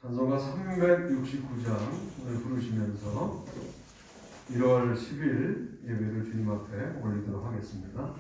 찬송가 369장 오늘 부르시면서 1월 10일 예배를 주님 앞에 올리도록 하겠습니다.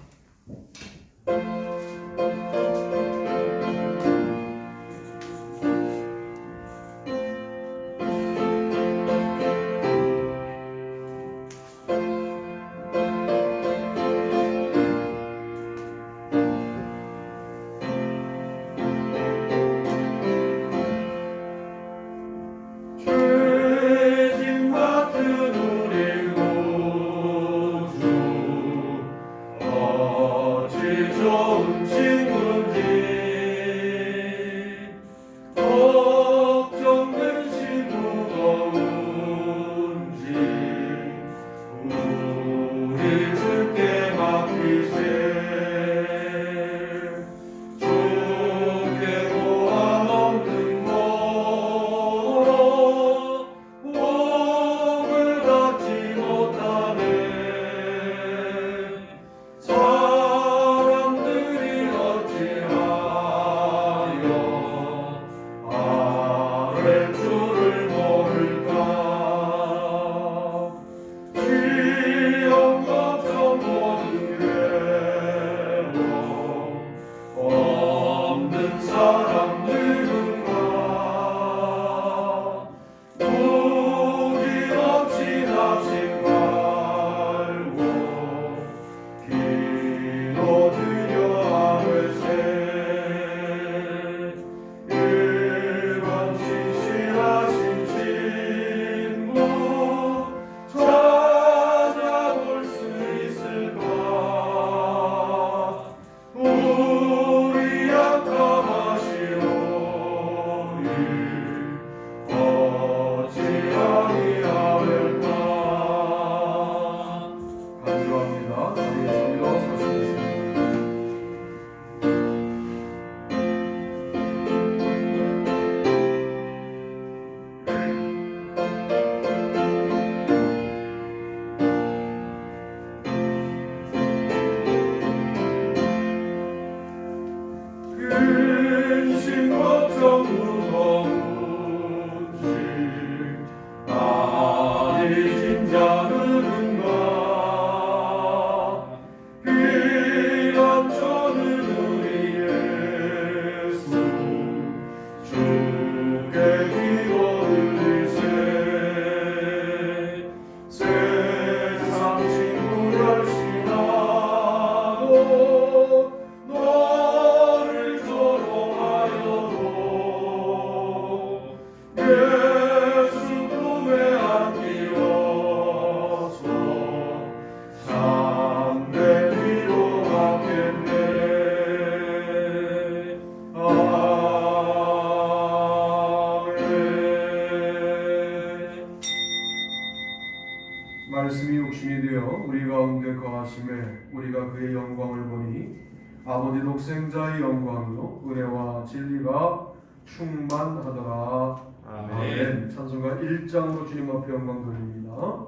말씀이 육신이 되어 우리 가운데 거하심에 우리가 그의 영광을 보니 아버지 독생자의 영광이요 은혜와 진리가 충만하더라. 아멘. 찬송가 1장으로 주님 앞에 영광 돌립니다.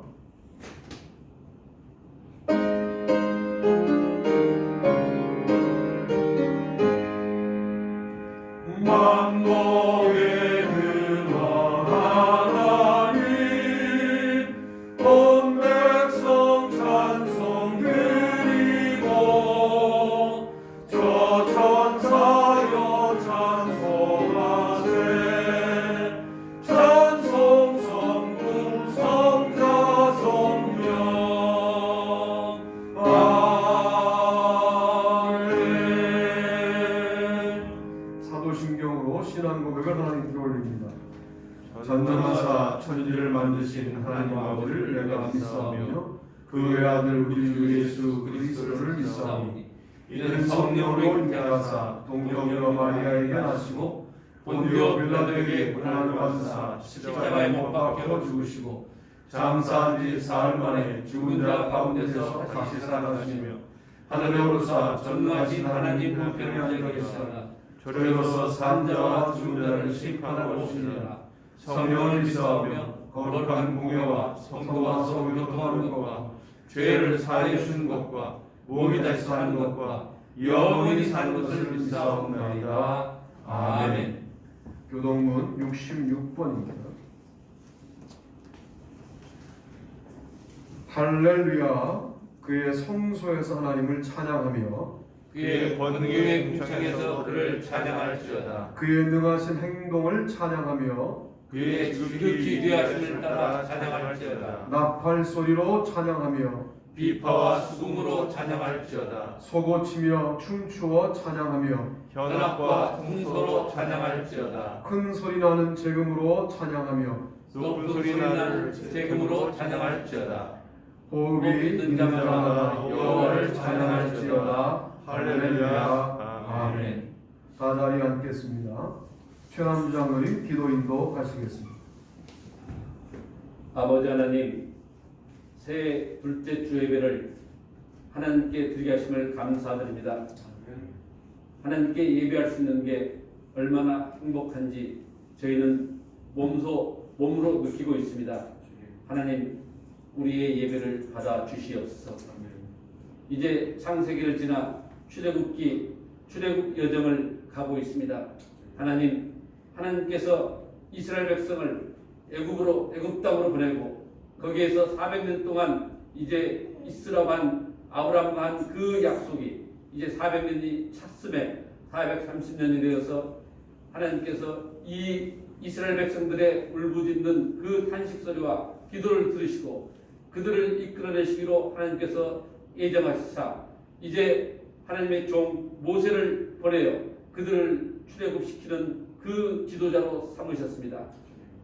만복의 근원 하나님 온 백성 찬송 드리고 저 천사여 찬송하세 찬송 성부 성자 성령 사도신경으로 신앙 고백을 하나님께 올립니다. 전능하사 천지를 만드신 하나님 아버지를 내가 믿사오며 그 외아들 우리 주 예수 그리스도를 믿사오니 이는 성령으로 잉태하사 동정녀 마리아에게 나시고 본디오 빌라도에게 고난을 받으사 십자가에 못 박혀 죽으시고 장사한 지 사흘 만에 죽은 자 가운데서 다시 살아나시며 하늘에 오르사 전능하신 하나님 우편에 앉아 계시다가 저리로서 산 자와 죽은 자를 심판하러 오시리라. 성령을 믿사오며 거룩한 공회와 성도와 서로 교통하는 것과 죄를 사하여 주는 것과 몸이 다시 사는 것과 영원히 사는 것을 믿사옵나이다. 아멘. 교동문 66번입니다. 할렐루야. 그의 성소에서 하나님을 찬양하며 그의 번개의 궁창에서 그를 찬양할지어다. 그의 능하신 행동을 찬양하며 그의 지극히 위대하심을 따라 찬양할지어다. 나팔 소리로 찬양하며 비파와 수금으로 찬양할지어다. 소고치며 춤추어 찬양하며 현악과 통소로 찬양할지어다. 큰 소리 나는 재금으로 찬양하며 높은 소리 나는 재금으로 찬양할지어다. 호흡이 있는 자마다 여호와를 찬양할지어다. 할렐루야. 아멘. 다 자리에 앉겠습니다. 최남주 장로님 기도 인도하시겠습니다. 아버지 하나님, 새 둘째 주 예배를 하나님께 드리게 하심을 감사드립니다. 하나님께 예배할 수 있는 게 얼마나 행복한지 저희는 몸으로 느끼고 있습니다. 하나님, 우리의 예배를 받아 주시옵소서. 이제 창세기를 지나 출애굽 여정을 가고 있습니다. 하나님께서 이스라엘 백성을 애굽 땅으로 보내고 거기에서 400년 동안 이제 있으라고 한 아브라함과 한 그 약속이 이제 400년이 찼음에 430년이 되어서 하나님께서 이 이스라엘 백성들의 울부짖는 그 탄식 소리와 기도를 들으시고 그들을 이끌어내시기로 하나님께서 예정하시사 이제 하나님의 종 모세를 보내어 그들을 출애굽시키는 그 지도자로 삼으셨습니다.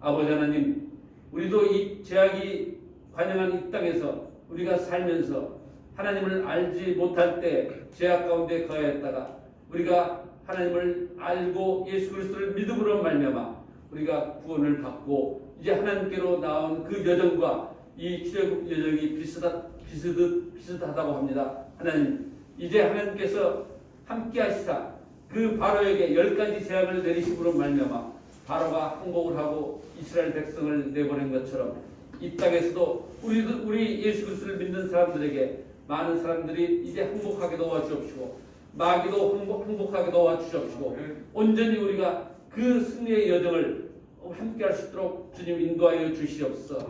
아버지 하나님, 우리도 이 죄악이 관영한 이 땅에서 우리가 살면서 하나님을 알지 못할 때 죄악 가운데 거하였다가 우리가 하나님을 알고 예수 그리스도를 믿음으로 말미암아 우리가 구원을 받고 이제 하나님께로 나온 그 여정과 이 출애굽 여정이 비슷하다고 합니다. 하나님, 이제 하나님께서 함께 하시사 그 바로에게 10가지 재앙을 내리심으로 말미암아 바로가 항복을 하고 이스라엘 백성을 내보낸 것처럼 이 땅에서도 우리 예수 그리스도를 믿는 사람들에게 많은 사람들이 이제 항복하게 도와주옵시고 마귀도 항복하게 도와주옵시고 온전히 우리가 그 승리의 여정을 함께 할 수 있도록 주님 인도하여 주시옵소서.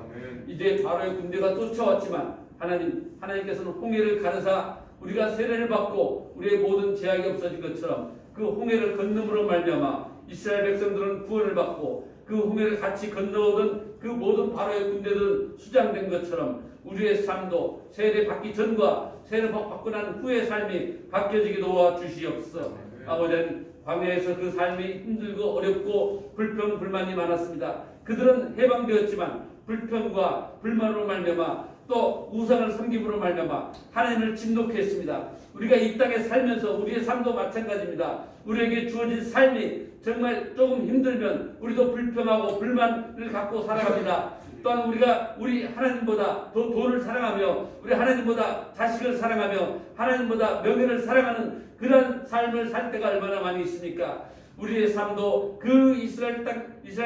이제 바로의 군대가 쫓아왔지만 하나님께서는 홍해를 가르사 우리가 세례를 받고 우리의 모든 제약이 없어진 것처럼 그 홍해를 건너므로 말미암아 이스라엘 백성들은 구원을 받고 그 홍해를 같이 건너오던 그 모든 바로의 군대들은 수장된 것처럼 우리의 삶도 세례 받기 전과 세례 받고 난 후의 삶이 바뀌어지게 도와주시옵소서. 아버지는 광야에서 그 삶이 힘들고 어렵고 불평 불만이 많았습니다. 그들은 해방되었지만 불평과 불만으로 말미암아 또 우상을 섬김으로 말미암아 하나님을 진노했습니다. 우리가 이 땅에 살면서 우리의 삶도 마찬가지입니다. 우리에게 주어진 삶이 정말 조금 힘들면 우리도 불평하고 불만을 갖고 살아갑니다. 또한 우리 하나님보다 더 돈을 사랑하며 우리 하나님보다 자식을 사랑하며 하나님보다 명예를 사랑하는 그런 삶을 살 때가 얼마나 많이 있습니까? 우리의 삶도 그 이스라엘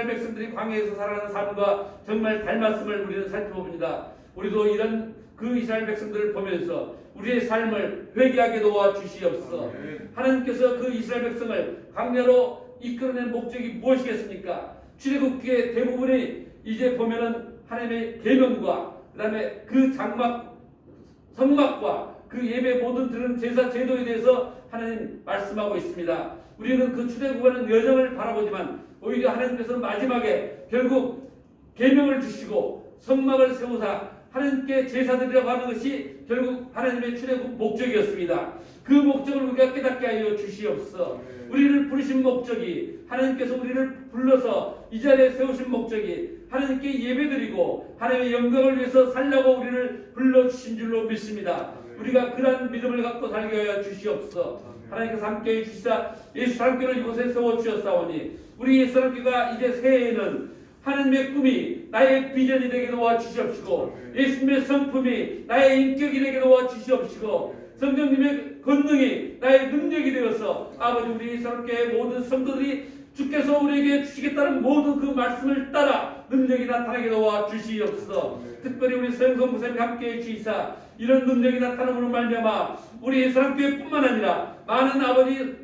백성들이 광야에서 살아가는 삶과 정말 닮았음을 우리는 살펴봅니다. 우리도 이런 그 이스라엘 백성들을 보면서 우리의 삶을 회개하게 도와주시옵소서. 하나님께서 그 이스라엘 백성을 광야로 이끌어낸 목적이 무엇이겠습니까? 출애굽기의 대부분이 이제 보면은 하나님의 계명과 그 다음에 그 성막과 그 예배 모든 드는 제사 제도에 대해서 하나님 말씀하고 있습니다. 우리는 그 출애굽하는 여정을 바라보지만 오히려 하나님께서는 마지막에 결국 계명을 주시고 성막을 세우사 하나님께 제사드리라고 하는 것이 결국 하나님의 출애굽 목적이었습니다. 그 목적을 우리가 깨닫게 하여 주시옵소서. 우리를 부르신 목적이 하나님께서 우리를 불러서 이 자리에 세우신 목적이 하나님께 예배드리고 하나님의 영광을 위해서 살라고 우리를 불러주신 줄로 믿습니다. 우리가 그러한 믿음을 갖고 살게 하여 주시옵소서. 하나님께서 함께해 주시사 예수 사랑교를 이곳에 세워주셨사오니 우리 예수 사랑교가 이제 새해에는 하나님의 꿈이 나의 비전이 되게 도와주시옵시고 예수님의 성품이 나의 인격이 되게 도와주시옵시고 성령님의 권능이 나의 능력이 되어서 아버지 우리 예수님께 모든 성도들이 주께서 우리에게 주시겠다는 모든 그 말씀을 따라 능력이 나타나게 도와주시옵소서. 특별히 우리 서영선 목사님이 함께해 주시사 이런 능력이 나타남으로 말미암아 우리 예수님교회뿐만 아니라 많은 아버지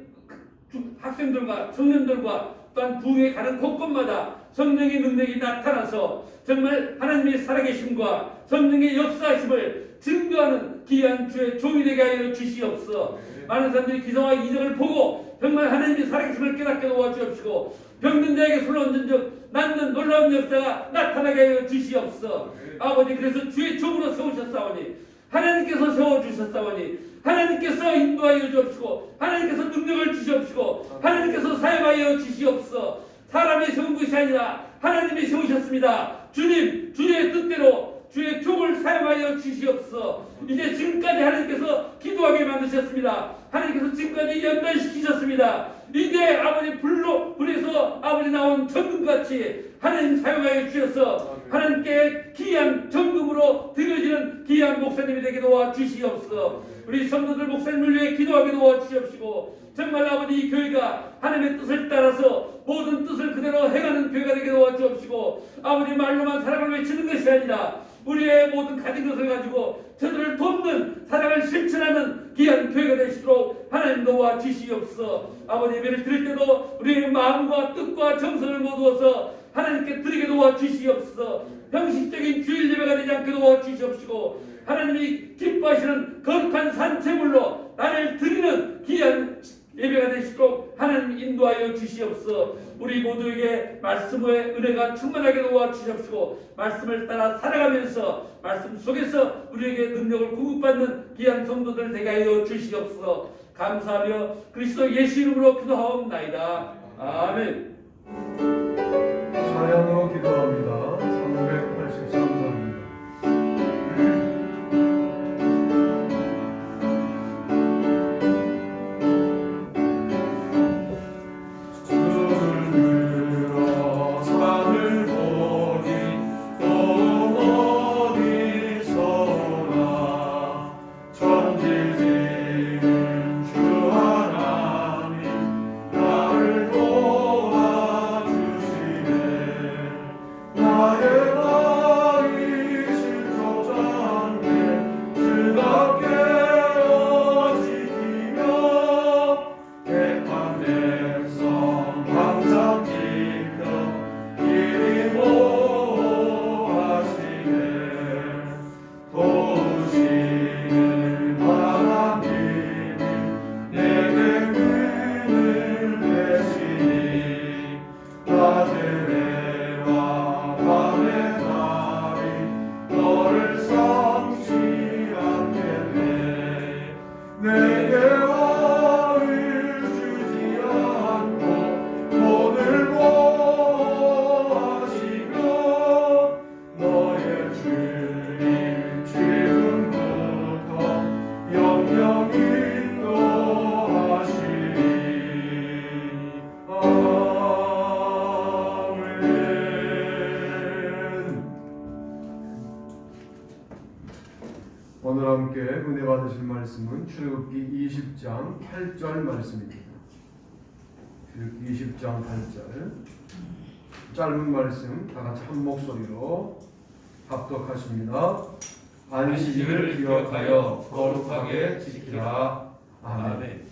학생들과 청년들과 또 또한 부흥에 가는 곳곳마다 성령의 능력이 나타나서 정말 하나님의 살아계심과 성령의 역사하심을 증거하는 귀한 주의 종이 되게 하여 주시옵소서. 많은 사람들이 기사와 이적을 보고 정말 하나님의 살아계심을 깨닫게 도와주옵시고 병든 자에게 손을 얹은 즉 낫는 놀라운 역사가 나타나게 하여 주시옵소서. 아버지, 그래서 주의 종으로 세우셨사오니 하나님께서 세워주셨사오니 하나님께서 인도하여 주옵시고 하나님께서 능력을 주시옵시고 하나님께서 사용하여 주시옵소서. 사람이 세운 것이 아니라 하나님이 세우셨습니다. 주님, 주의 뜻대로 주의 종을 사용하여 주시옵소서. 이제 지금까지 하나님께서 기도하게 만드셨습니다. 하나님께서 지금까지 연단시키셨습니다. 이제 아버지 불에서 아버지 나온 정금같이 하나님 사용하여 주셔서 하나님께 귀한 정금으로 드려지는 귀한 목사님이 되게 도와주시옵소서. 우리 성도들 목사님을 위해 기도하게 도와주시옵시고 정말 아버지 이 교회가 하나님의 뜻을 따라서 모든 뜻을 그대로 행하는 교회가 되게 도와주옵시고 아버지 말로만 사랑을 외치는 것이 아니라 우리의 모든 가진 것을 가지고 저들을 돕는 사랑을 실천하는 귀한 교회가 되시도록 하나님 도와주시옵소서. 아버지 예배를 드릴 때도 우리의 마음과 뜻과 정성을 모두어서 하나님께 드리게 도와주시옵소서. 형식적인 주일 예배가 되지 않게 도와주시옵시고 하나님이 기뻐하시는 거룩한 산채물로 나를 드리는 귀한 예배가 되시도록 하나님 인도하여 주시옵소서. 우리 모두에게 말씀의 은혜가 충만하게 도와주시옵시고 말씀을 따라 살아가면서 말씀 속에서 우리에게 능력을 공급받는 귀한 성도들 되게 하여 주시옵소서. 감사하며 그리스도 예수 이름으로 기도하옵나이다. 아멘. 찬양으로 기도합니다. 383장입니다. 오늘 함께 은혜 받으실 말씀은 출애굽기 20장 8절 말씀입니다. 출애굽기 20장 8절 짧은 말씀 다 같이 한 목소리로 합독하십니다. 안식일을 기억하여 거룩하게 지키라. 아멘.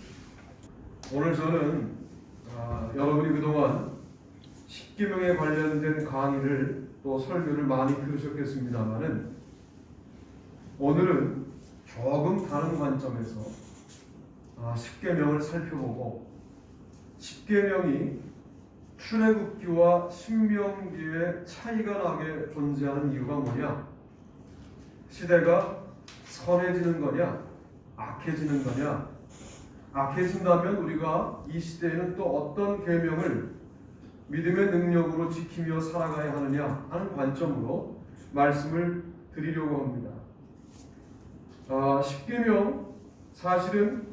오늘 저는 여러분이 그동안 십계명에 관련된 강의를 또 설교를 많이 들으셨겠습니다만은 오늘은 조금 다른 관점에서 십계명을 살펴보고 십계명이 출애굽기와 신명기에 차이가 나게 존재하는 이유가 뭐냐? 시대가 선해지는 거냐? 악해지는 거냐? 악해진다면 우리가 이 시대에는 또 어떤 계명을 믿음의 능력으로 지키며 살아가야 하느냐 하는 관점으로 말씀을 드리려고 합니다. 십계명 사실은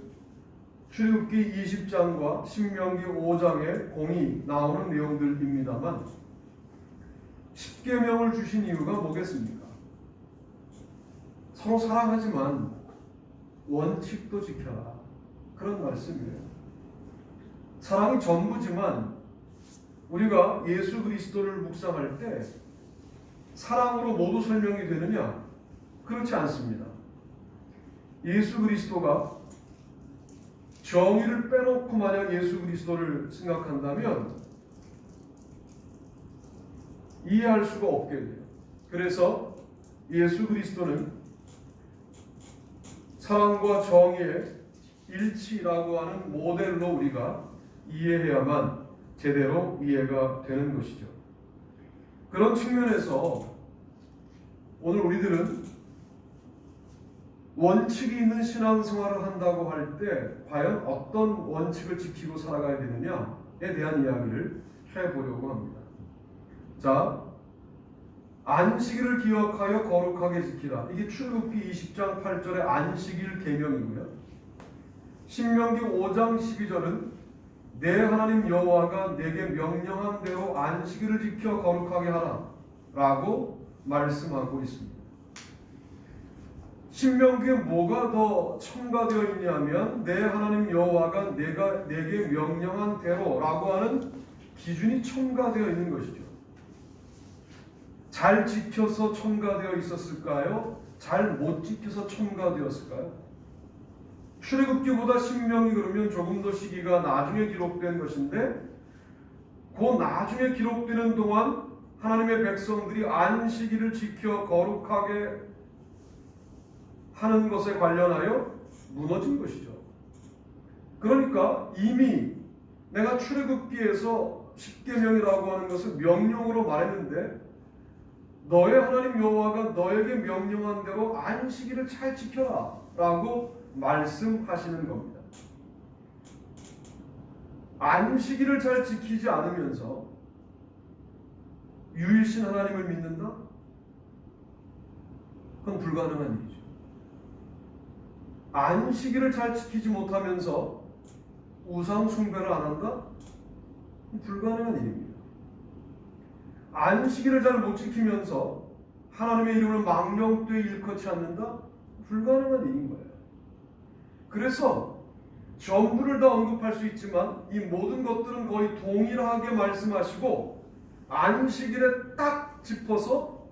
출애굽기 20장과 신명기 5장에 공이 나오는 내용들입니다만 십계명을 주신 이유가 뭐겠습니까? 서로 사랑하지만 원칙도 지켜라, 그런 말씀이에요. 사랑이 전부지만 우리가 예수 그리스도를 묵상할 때 사랑으로 모두 설명이 되느냐? 그렇지 않습니다. 예수 그리스도가 정의를 빼놓고 만약 예수 그리스도를 생각한다면 이해할 수가 없게 돼요. 그래서 예수 그리스도는 사랑과 정의의 일치라고 하는 모델로 우리가 이해해야만 제대로 이해가 되는 것이죠. 그런 측면에서 오늘 우리들은 원칙이 있는 신앙생활을 한다고 할 때 과연 어떤 원칙을 지키고 살아가야 되느냐에 대한 이야기를 해보려고 합니다. 자, 안식일을 기억하여 거룩하게 지키라. 이게 출애굽기 20장 8절의 안식일 계명이고요. 신명기 5장 12절은 내 하나님 여호와가 내게 명령한 대로 안식일을 지켜 거룩하게 하라 라고 말씀하고 있습니다. 신명기에 뭐가 더 첨가되어 있냐면 내 하나님 여호와가 내게 명령한 대로 라고 하는 기준이 첨가되어 있는 것이죠. 잘 지켜서 첨가되어 있었을까요? 잘 못 지켜서 첨가되었을까요? 출애굽기보다 신명기 그러면 조금 더 시기가 나중에 기록된 것인데 그 나중에 기록되는 동안 하나님의 백성들이 안식일을 지켜 거룩하게 하는 것에 관련하여 무너진 것이죠. 그러니까 이미 내가 출애굽기에서 십계명이라고 하는 것을 명령으로 말했는데 너의 하나님 여호와가 너에게 명령한 대로 안식일을 잘 지켜라 라고 말씀하시는 겁니다. 안식일을 잘 지키지 않으면서 유일신 하나님을 믿는다? 그건 불가능한 일이죠. 안식일을 잘 지키지 못하면서 우상 숭배를 안 한다? 불가능한 일입니다. 안식일을 잘 못 지키면서 하나님의 이름을 망령되이 일컫지 않는다? 불가능한 일인 거예요. 그래서 전부를 다 언급할 수 있지만 이 모든 것들은 거의 동일하게 말씀하시고 안식일에 딱 짚어서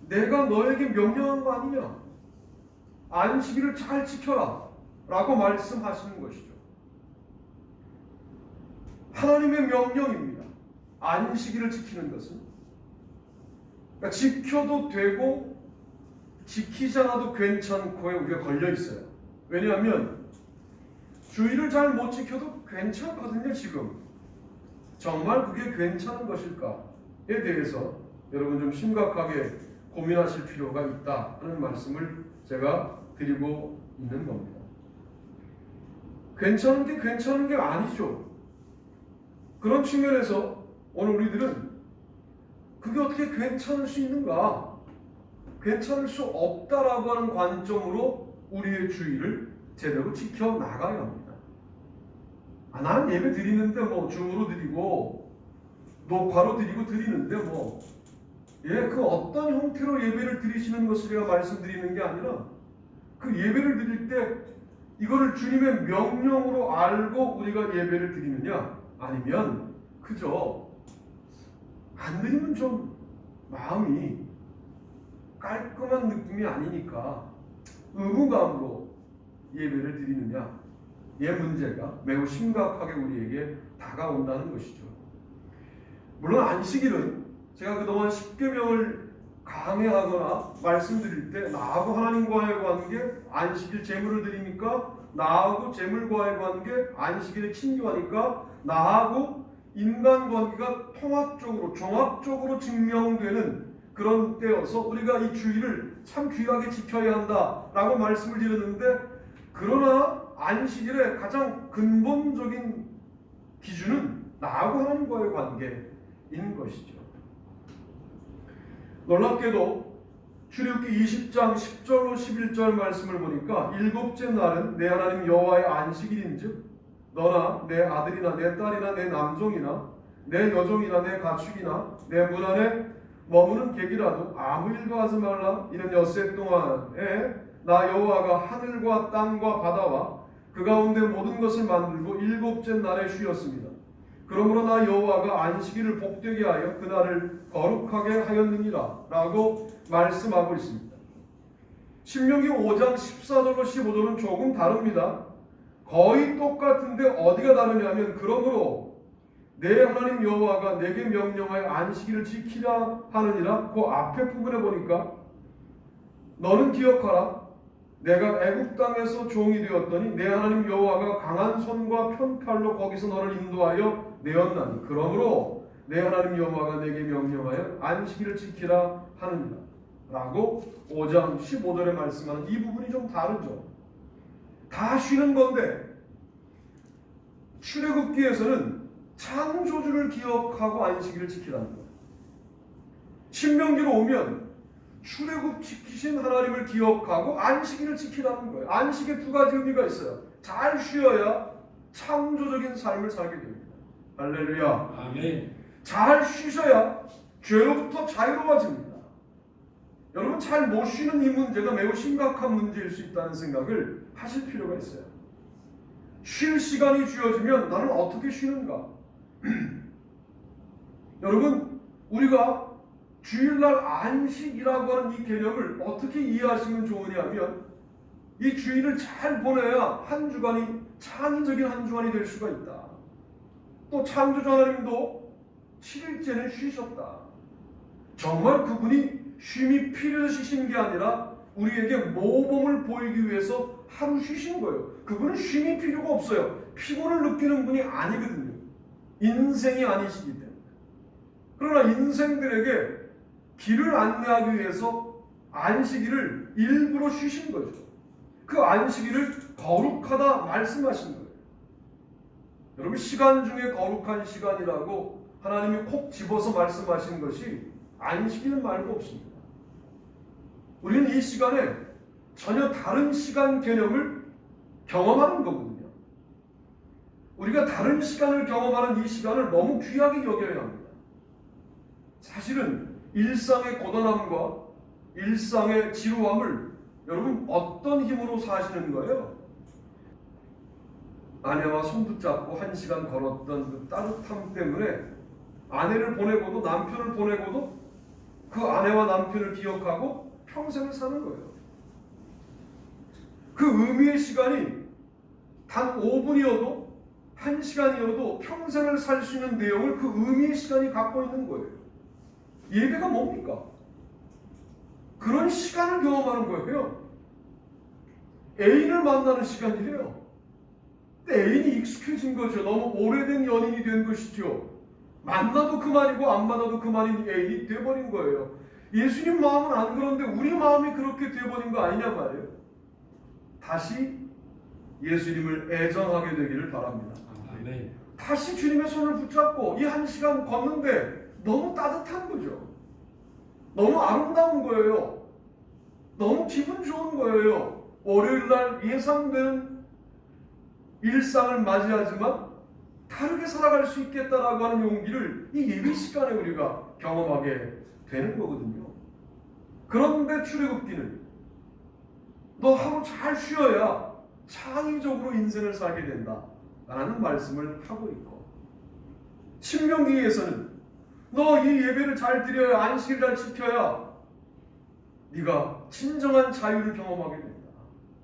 내가 너에게 명령한 거 아니냐? 안식일을 잘 지켜라 라고 말씀하시는 것이죠. 하나님의 명령입니다. 안식일을 지키는 것은 그러니까 지켜도 되고 지키지 않아도 괜찮고에 우리가 걸려 있어요. 왜냐하면 주의를 잘 못 지켜도 괜찮거든요. 지금 정말 그게 괜찮은 것일까에 대해서 여러분 좀 심각하게 고민하실 필요가 있다 하는 말씀을 제가 드리고 있는 겁니다. 괜찮은 게 아니죠. 그런 측면에서 오늘 우리들은 그게 어떻게 괜찮을 수 있는가? 괜찮을 수 없다라고 하는 관점으로 우리의 주의를 제대로 지켜나가야 합니다. 나는 예배 드리는데 뭐 줌으로 드리고 녹화로 드리는데 그 어떤 형태로 예배를 드리시는 것을 제가 말씀드리는 게 아니라 그 예배를 드릴 때 이거를 주님의 명령으로 알고 우리가 예배를 드리느냐 아니면 그저 안 드리면 좀 마음이 깔끔한 느낌이 아니니까 의무감으로 예배를 드리느냐 이 문제가 매우 심각하게 우리에게 다가온다는 것이죠. 물론 안식일은 제가 그동안 십계명을 강해하거나 말씀드릴 때 나하고 하나님과의 관계, 안식일 제물을 드리니까 나하고 제물과의 관계, 안식일에 친교하니까 나하고 인간관계가 통합적으로 종합적으로 증명되는 그런 때여서 우리가 이 주의를 참 귀하게 지켜야 한다라고 말씀을 드렸는데 그러나 안식일의 가장 근본적인 기준은 나하고 하나님과의 관계인 것이죠. 놀랍게도 출애굽기 20장 10절로 11절 말씀을 보니까 일곱째 날은 내 하나님 여호와의 안식일인즉 너나 내 아들이나 내 딸이나 내 남종이나 내 여종이나 내 가축이나 내 문 안에 머무는 객이라도 아무 일도 하지 말라. 이는 엿새 동안에 나 여호와가 하늘과 땅과 바다와 그 가운데 모든 것을 만들고 일곱째 날에 쉬었습니다. 그러므로 나 여호와가 안식일을 복되게 하여 그날을 거룩하게 하였느니라 라고 말씀하고 있습니다. 신명기 5장 14절로 15절은 조금 다릅니다. 거의 똑같은데 어디가 다르냐면 그러므로 내 하나님 여호와가 내게 명령하여 안식일을 지키라 하느니라. 그 앞에 부분에 보니까 너는 기억하라. 내가 애굽 땅에서 종이 되었더니 내 하나님 여호와가 강한 손과 편팔로 거기서 너를 인도하여 내었나니 그러므로 내 하나님 여호와가 내게 명령하여 안식일을 지키라 하느니라 라고 5장 15절에 말씀하는 이 부분이 좀 다르죠. 다 쉬는 건데 출애굽기에서는 창조주를 기억하고 안식일을 지키라는 거예요. 신명기로 오면 출애굽 지키신 하나님을 기억하고 안식일을 지키라는 거예요. 안식에 두 가지 의미가 있어요. 잘 쉬어야 창조적인 삶을 살게 됩니다. 할렐루야. 아멘. 잘 쉬셔야 죄로부터 자유로워집니다. 여러분 잘 못 쉬는 이 문제가 매우 심각한 문제일 수 있다는 생각을 하실 필요가 있어요. 쉴 시간이 주어지면 나는 어떻게 쉬는가? 여러분 우리가 주일날 안식이라고 하는 이 개념을 어떻게 이해하시면 좋으냐면 이 주일을 잘 보내야 한 주간이 창의적인 한 주간이 될 수가 있다. 또 창조주 하나님도 7일째는 쉬셨다. 정말 그분이 쉼이 필요해서 쉬신 게 아니라 우리에게 모범을 보이기 위해서 하루 쉬신 거예요. 그분은 쉼이 필요가 없어요. 피곤을 느끼는 분이 아니거든요. 인생이 아니시기 때문에. 그러나 인생들에게 길을 안내하기 위해서 안식일을 일부러 쉬신 거죠. 그 안식일을 거룩하다 말씀하신 거예요. 여러분 시간 중에 거룩한 시간이라고 하나님이 콕 집어서 말씀하신 것이 안식일 말고 없습니다. 우리는 이 시간에 전혀 다른 시간 개념을 경험하는 거거든요. 우리가 다른 시간을 경험하는 이 시간을 너무 귀하게 여겨야 합니다. 사실은 일상의 고단함과 일상의 지루함을 여러분 어떤 힘으로 사시는 거예요? 아내와 손 붙잡고 1시간 걸었던 그 따뜻함 때문에 아내를 보내고도 남편을 보내고도 그 아내와 남편을 기억하고 평생을 사는 거예요. 그 의미의 시간이 단 5분이어도 1시간이어도 평생을 살 수 있는 내용을 그 의미의 시간이 갖고 있는 거예요. 예배가 뭡니까? 그런 시간을 경험하는 거예요. 애인을 만나는 시간이래요. 근데 애인이 익숙해진 거죠. 너무 오래된 연인이 된 것이죠. 만나도 그만이고 안 만나도 그만인 애인이 돼버린 거예요. 예수님 마음은 안 그런데 우리 마음이 그렇게 돼버린 거 아니냐 말이에요. 다시 예수님을 애정하게 되기를 바랍니다. 아멘. 다시 주님의 손을 붙잡고 이 1시간 걷는데 너무 따뜻한 거죠. 너무 아름다운 거예요. 너무 기분 좋은 거예요. 월요일날 예상되는 일상을 맞이하지만 다르게 살아갈 수 있겠다라고 하는 용기를 이 예배 시간에 우리가 경험하게 되는 거거든요. 그런데 출애굽기는 너 하루 잘 쉬어야 창의적으로 인생을 살게 된다라는 말씀을 하고 있고, 신명기에서는 너 이 예배를 잘 드려야 안식을 잘 지켜야 네가 진정한 자유를 경험하게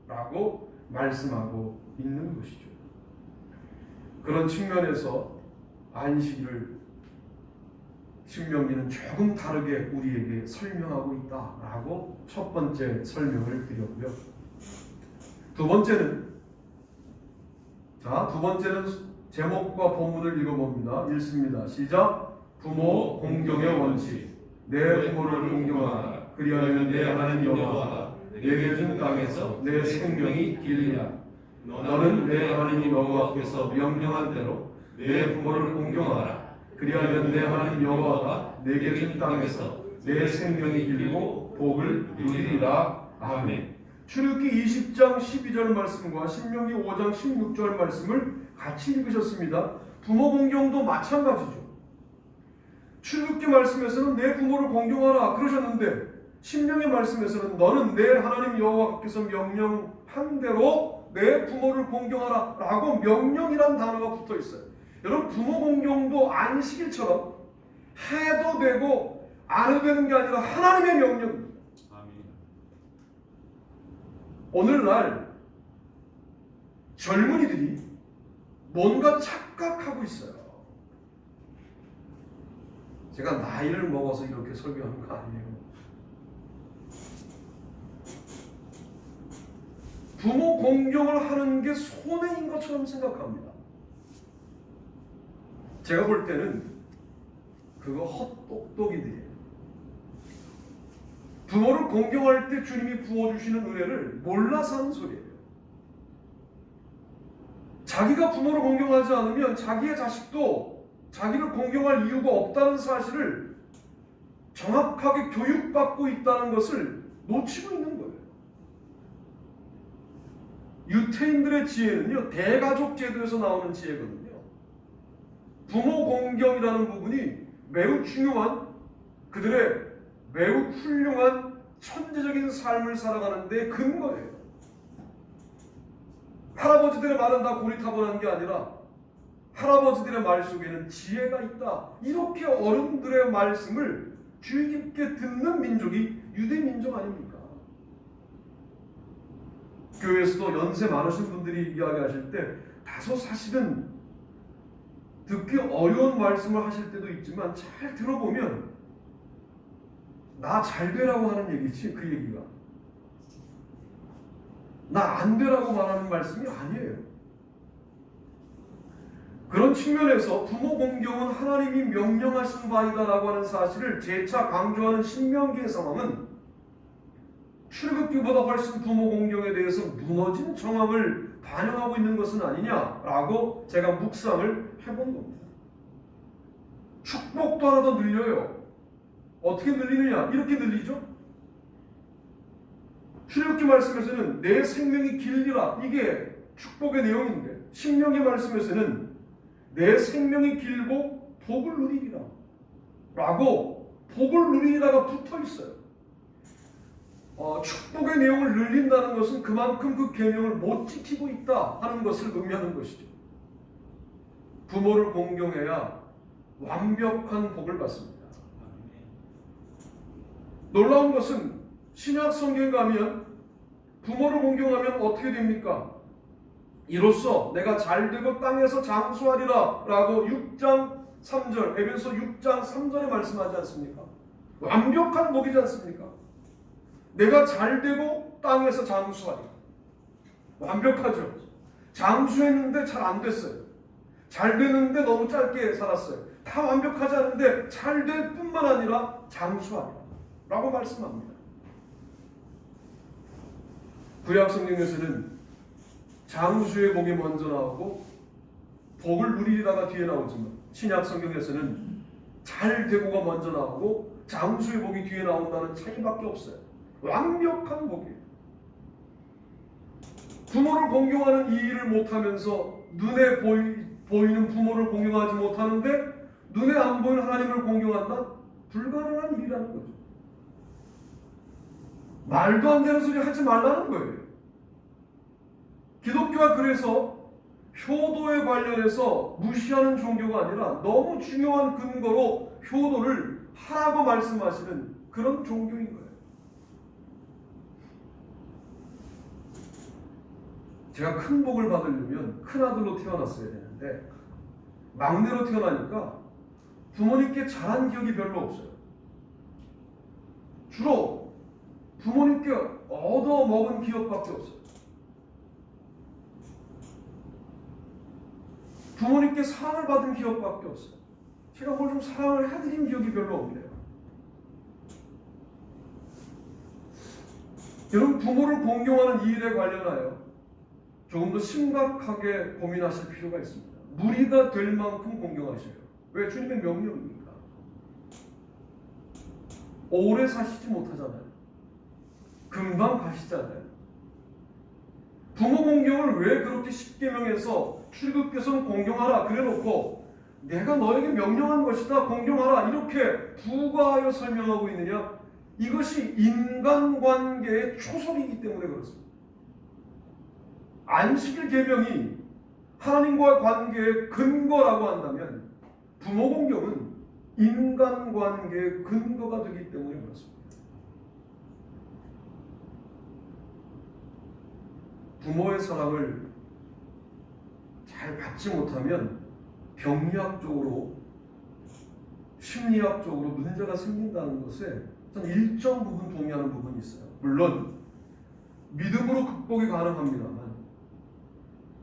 된다라고 말씀하고 있는 것이죠. 그런 측면에서 안식일을 신명기는 조금 다르게 우리에게 설명하고 있다라고 첫 번째 설명을 드렸고요. 두 번째는 제목과 본문을 읽어봅니다. 읽습니다. 시작. 부모 공경의 원칙. 내 부모를 공경하라. 그리하면 내 하나님 여호와가 내게 준 땅에서 내 생명이 길리라. 너는 내 하나님 여호와께서 명령한 대로 내 부모를 공경하라. 그리하면 내 하나님 여호와가 내게 준 땅에서 내 생명이 길리고 복을 누리리라. 아멘. 출애굽기 20장 12절 말씀과 신명기 5장 16절 말씀을 같이 읽으셨습니다. 부모 공경도 마찬가지죠. 출애굽기 말씀에서는 내 부모를 공경하라 그러셨는데 신명기 말씀에서는 너는 내 하나님 여호와께서 명령한 대로 내 부모를 공경하라 라고 명령이란 단어가 붙어 있어요. 여러분 부모 공경도 안식일처럼 해도 되고 안 해도 되는 게 아니라 하나님의 명령입니다. 오늘날 젊은이들이 뭔가 착각하고 있어요. 제가 나이를 먹어서 이렇게 설교하는 거 아니에요. 부모 공경을 하는 게 손해인 것처럼 생각합니다. 제가 볼 때는 그거 헛똑똑이들이에요. 부모를 공경할 때 주님이 부어주시는 은혜를 몰라서 하는 소리예요. 자기가 부모를 공경하지 않으면 자기의 자식도 자기를 공경할 이유가 없다는 사실을 정확하게 교육받고 있다는 것을 놓치고 있는 거예요. 유태인들의 지혜는요, 대가족 제도에서 나오는 지혜거든요. 부모 공경이라는 부분이 매우 중요한, 그들의 매우 훌륭한 천재적인 삶을 살아가는 데 근거예요. 할아버지들의 말은 다 고리타분한 게 아니라 할아버지들의 말 속에는 지혜가 있다. 이렇게 어른들의 말씀을 주의 깊게 듣는 민족이 유대 민족 아닙니까? 교회에서도 연세 많으신 분들이 이야기하실 때 다소 사실은 듣기 어려운 말씀을 하실 때도 있지만 잘 들어보면 나 잘 되라고 하는 얘기지, 그 얘기가. 나 안 되라고 말하는 말씀이 아니에요. 그런 측면에서 부모 공경은 하나님이 명령하신 바이다라고 하는 사실을 재차 강조하는 신명기의 상황은 출애굽기보다 훨씬 부모 공경에 대해서 무너진 정황을 반영하고 있는 것은 아니냐라고 제가 묵상을 해본 겁니다. 축복도 하나 더 늘려요. 어떻게 늘리느냐? 이렇게 늘리죠. 출애굽기 말씀에서는 내 생명이 길리라, 이게 축복의 내용인데, 신명기 말씀에서는 내 생명이 길고 복을 누리리라 라고 복을 누리리라가 붙어 있어요. 축복의 내용을 늘린다는 것은 그만큼 그 계명을 못 지키고 있다 하는 것을 의미하는 것이죠. 부모를 공경해야 완벽한 복을 받습니다. 놀라운 것은 신약 성경에 가면 부모를 공경하면 어떻게 됩니까? 이로써 내가 잘되고 땅에서 장수하리라 라고 6장 3절, 에베소 6장 3절에 말씀하지 않습니까? 완벽한 복이지 않습니까? 내가 잘되고 땅에서 장수하리라. 완벽하죠. 장수했는데 잘 안 됐어요. 잘 됐는데 너무 짧게 살았어요. 다 완벽하지 않은데 잘 될 뿐만 아니라 장수하리라 라고 말씀합니다. 구약 성경에서는 장수의 복이 먼저 나오고 복을 누리리라가 뒤에 나오지만 신약 성경에서는 잘 되고가 먼저 나오고 장수의 복이 뒤에 나온다는 차이밖에 없어요. 완벽한 복이에요. 부모를 공경하는 이 일을 못하면서 눈에 보이는 부모를 공경하지 못하는데 눈에 안 보이는 하나님을 공경한다? 불가능한 일이라는 거죠. 말도 안 되는 소리 하지 말라는 거예요. 기독교가 그래서 효도에 관련해서 무시하는 종교가 아니라 너무 중요한 근거로 효도를 하라고 말씀하시는 그런 종교인 거예요. 제가 큰 복을 받으려면 큰 아들로 태어났어야 되는데 막내로 태어나니까 부모님께 잘한 기억이 별로 없어요. 주로 부모님께 얻어먹은 기억밖에 없어요. 부모님께 사랑을 받은 기억밖에 없어요. 제가 뭘 좀 사랑을 해드린 기억이 별로 없네요. 여러분, 부모를 공경하는 이 일에 관련하여 조금 더 심각하게 고민하실 필요가 있습니다. 무리가 될 만큼 공경하셔요. 왜? 주님의 명령입니까? 오래 사시지 못하잖아요. 금방 가시잖아요. 부모 공경을 왜 그렇게 십계명에서 출애굽께서는 공경하라 그래놓고 내가 너에게 명령한 것이다 공경하라 이렇게 부가하여 설명하고 있느냐? 이것이 인간관계의 초석이기 때문에 그렇습니다. 안식일 계명이 하나님과의 관계의 근거라고 한다면 부모 공경은 인간관계의 근거가 되기 때문에 그렇습니다. 부모의 사랑을 잘 받지 못하면 병리학적으로 심리학적으로 문제가 생긴다는 것에 저는 일정 부분 동의하는 부분이 있어요. 물론 믿음으로 극복이 가능합니다만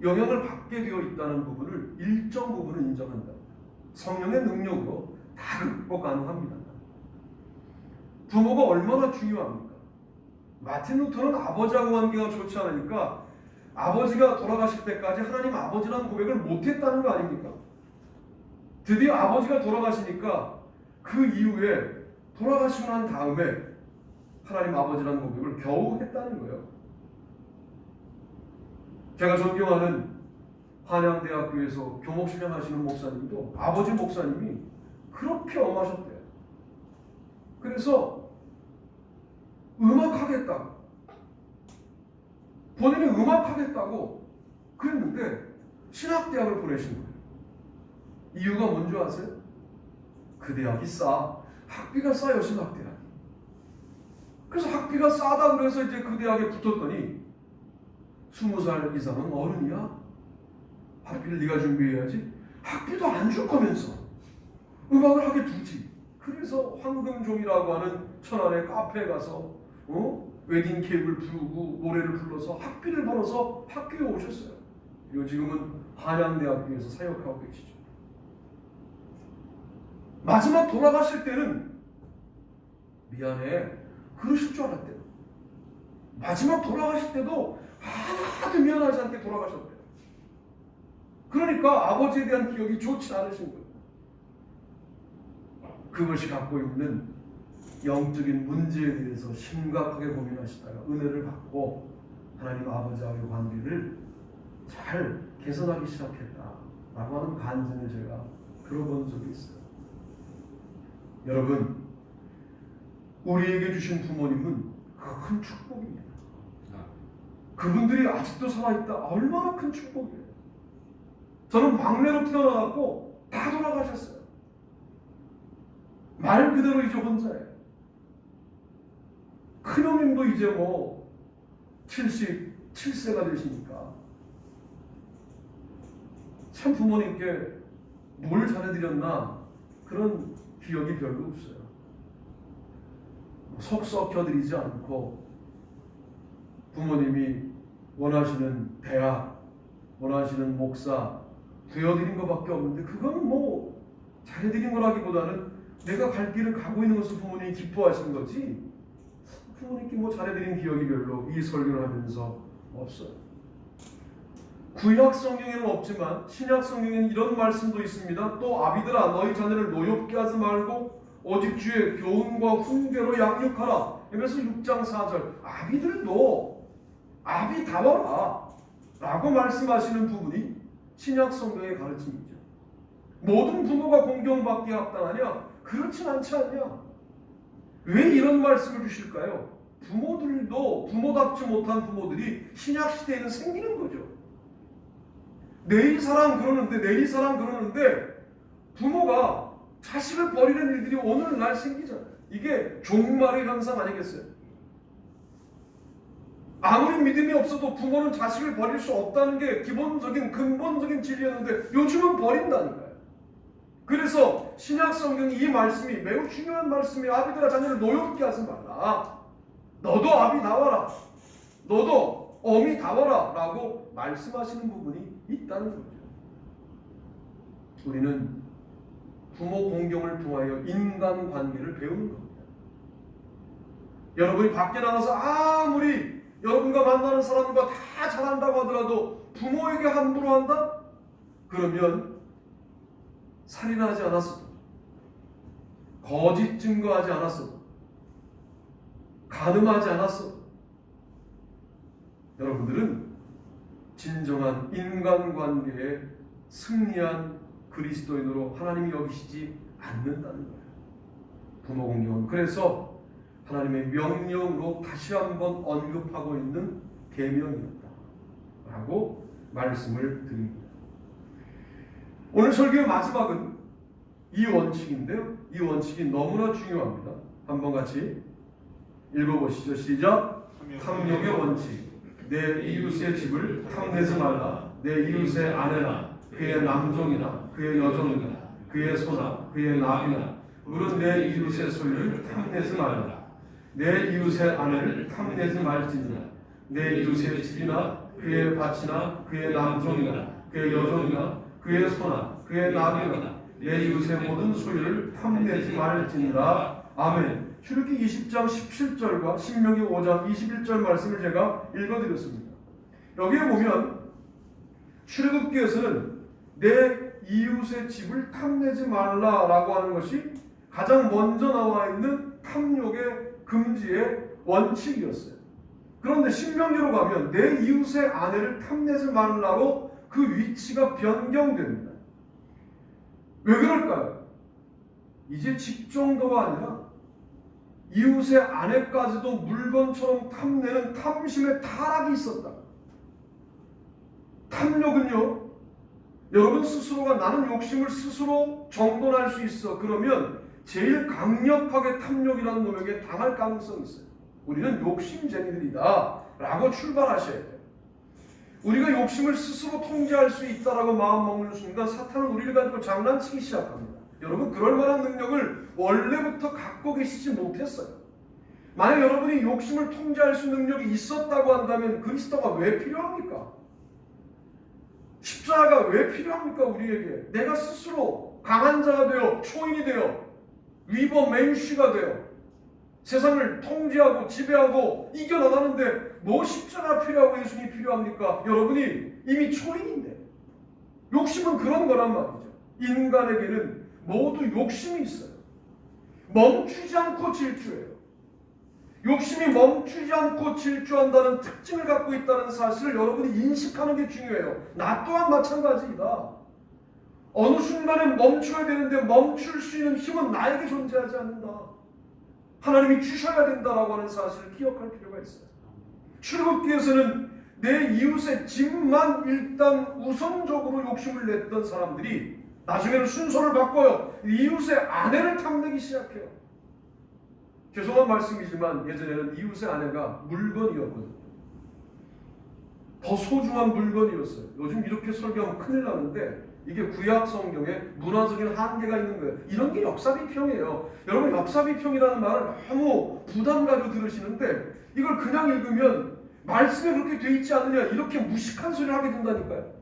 영향을 받게 되어 있다는 부분을 일정 부분은 인정한다. 성령의 능력으로 다 극복 가능합니다. 부모가 얼마나 중요합니까? 마틴 루터는 아버지하고 관계가 좋지 않으니까 아버지가 돌아가실 때까지 하나님 아버지라는 고백을 못했다는 거 아닙니까? 드디어 아버지가 돌아가시니까 그 이후에 돌아가시고 난 다음에 하나님 아버지라는 고백을 겨우 했다는 거예요. 제가 존경하는 한양대학교에서 교목신앙 하시는 목사님도 아버지 목사님이 그렇게 엄하셨대요. 그래서 음악하겠다고, 본인이 음악하겠다고 그랬는데 신학대학을 보내신 거예요. 이유가 뭔지 아세요? 그 대학이 싸. 학비가 싸요, 신학대학이. 그래서 학비가 싸다 그래서 이제 그 대학에 붙었더니 20살 이상은 어른이야. 학비를 네가 준비해야지. 학비도 안 줄 거면서 음악을 하게 두지. 그래서 황금종이라고 하는 천안의 카페에 가서 웨딩 케이크를 부르고 노래를 불러서 학비를 벌어서 학교에 오셨어요. 그리고 지금은 한양대학교에서 사역하고 계시죠. 마지막 돌아가실 때는 미안해 그러실 줄 알았대요. 마지막 돌아가실 때도 하나도 미안하지 않게 돌아가셨대요. 그러니까 아버지에 대한 기억이 좋지 않으신 거예요. 그것이 갖고 있는 영적인 문제에 대해서 심각하게 고민하시다가 은혜를 받고 하나님 아버지와의 관계를 잘 개선하기 시작했다라고 하는 간증을 제가 들어본 적이 있어요. 여러분, 우리에게 주신 부모님은 큰 축복입니다. 그분들이 아직도 살아있다. 얼마나 큰 축복이에요. 저는 막내로 태어나갖고 다 돌아가셨어요. 말 그대로 이제 혼자예요. 큰형님도 이제 뭐 77세가 되시니까 참 부모님께 뭘 잘해드렸나 그런 기억이 별로 없어요. 속 썩혀드리지 않고 부모님이 원하시는 대학, 원하시는 목사 되어드린 것밖에 없는데 그건 뭐 잘해드린 거라기보다는 내가 갈 길을 가고 있는 것을 부모님이 기뻐하시는 거지 부모님께 뭐 잘해드린 기억이 별로 이 설교를 하면서 없어요. 구약 성경에는 없지만 신약 성경에는 이런 말씀도 있습니다. 또 아비들아 너희 자녀를 노엽게 하지 말고 오직 주의 교훈과 훈계로 양육하라. 에베소 6장 4절 아비들도 아비다워라 라고 말씀하시는 부분이 신약 성경의 가르침이죠. 모든 부모가 공경받기에 합당하냐? 그렇진 않지 않냐? 왜 이런 말씀을 주실까요? 부모들도 부모답지 못한 부모들이 신약 시대에는 생기는 거죠. 내리사랑 그러는데 부모가 자식을 버리는 일들이 오늘날 생기잖아요. 이게 종말의 현상 아니겠어요? 아무리 믿음이 없어도 부모는 자식을 버릴 수 없다는 게 기본적인 근본적인 진리였는데 요즘은 버린다니까요. 그래서 신약 성경이 이 말씀이 매우 중요한 말씀이 아비들아 자녀를 노엽게 하지 말라. 너도 아비 다워라. 너도 어미 다워라 라고 말씀하시는 부분이 있다는 거죠. 우리는 부모 공경을 통하여 인간관계를 배우는 겁니다. 여러분이 밖에 나가서 아무리 여러분과 만나는 사람과 다 잘한다고 하더라도 부모에게 함부로 한다? 그러면 살인하지 않았어도 거짓 증거하지 않았어도 간음하지 않았어도 여러분들은 진정한 인간관계에 승리한 그리스도인으로 하나님이 여기시지 않는다는 거예요. 부모 공경은 그래서 하나님의 명령으로 다시 한번 언급하고 있는 계명이었다 라고 말씀을 드립니다. 오늘 설교의 마지막은 이 원칙인데요. 이 원칙이 너무나 중요합니다. 한번 같이 읽어보시죠. 시작. 탐욕의 원칙. 내 이웃의 집을 탐내지 말라. 내 이웃의 아내나 그의 남종이나 그의 여종이나 그의 소나 그의 나비나 물은 내 이웃의 소유를 탐내지 말라. 내 이웃의 아내를 탐내지 말지니라. 내 이웃의 집이나 그의 밭이나 그의 남종이나 그의 여종이나 그의 소나 그의 나귀나 내 이웃의 모든 소유를 탐내지 말지니라. 아멘. 출애굽기 20장 17절과 신명기 5장 21절 말씀을 제가 읽어드렸습니다. 여기에 보면 출애굽기에서는 내 이웃의 집을 탐내지 말라라고 하는 것이 가장 먼저 나와 있는 탐욕의 금지의 원칙이었어요. 그런데 신명기로 가면 내 이웃의 아내를 탐내지 말라로 그 위치가 변경됩니다. 왜 그럴까요? 이제 집 정도가 아니라 이웃의 아내까지도 물건처럼 탐내는 탐심의 타락이 있었다. 탐욕은요, 여러분 스스로가 나는 욕심을 스스로 정돈할 수 있어. 그러면 제일 강력하게 탐욕이라는 놈에게 당할 가능성이 있어요. 우리는 욕심쟁이들이다 라고 출발하셔야 돼요. 우리가 욕심을 스스로 통제할 수 있다라고 마음먹는 순간 사탄은 우리를 가지고 장난치기 시작합니다. 여러분, 그럴 만한 능력을 원래부터 갖고 계시지 못했어요. 만약 여러분이 욕심을 통제할 수 있는 능력이 있었다고 한다면 그리스도가 왜 필요합니까? 십자가가 왜 필요합니까? 우리에게 내가 스스로 강한 자가 되어 초인이 되어 위버 맨쉬가 되어 세상을 통제하고 지배하고 이겨나가는데 뭐 십자가 필요하고 예수님이 필요합니까? 여러분이 이미 초인인데. 욕심은 그런 거란 말이죠. 인간에게는 모두 욕심이 있어요. 멈추지 않고 질주해요. 욕심이 멈추지 않고 질주한다는 특징을 갖고 있다는 사실을 여러분이 인식하는 게 중요해요. 나 또한 마찬가지이다. 어느 순간에 멈춰야 되는데 멈출 수 있는 힘은 나에게 존재하지 않는다. 하나님이 주셔야 된다라고 하는 사실을 기억할 필요가 있어요. 출애굽기에서는 내 이웃의 집만 일단 우선적으로 욕심을 냈던 사람들이 나중에는 순서를 바꿔요. 이웃의 아내를 탐내기 시작해요. 죄송한 말씀이지만 예전에는 이웃의 아내가 물건이었거든요. 더 소중한 물건이었어요. 요즘 이렇게 설교하면 큰일 나는데 이게 구약 성경에 문화적인 한계가 있는 거예요. 이런 게 역사비평이에요. 여러분, 역사비평이라는 말을 너무 부담 가지고 들으시는데 이걸 그냥 읽으면 말씀에 그렇게 돼 있지 않느냐 이렇게 무식한 소리를 하게 된다니까요.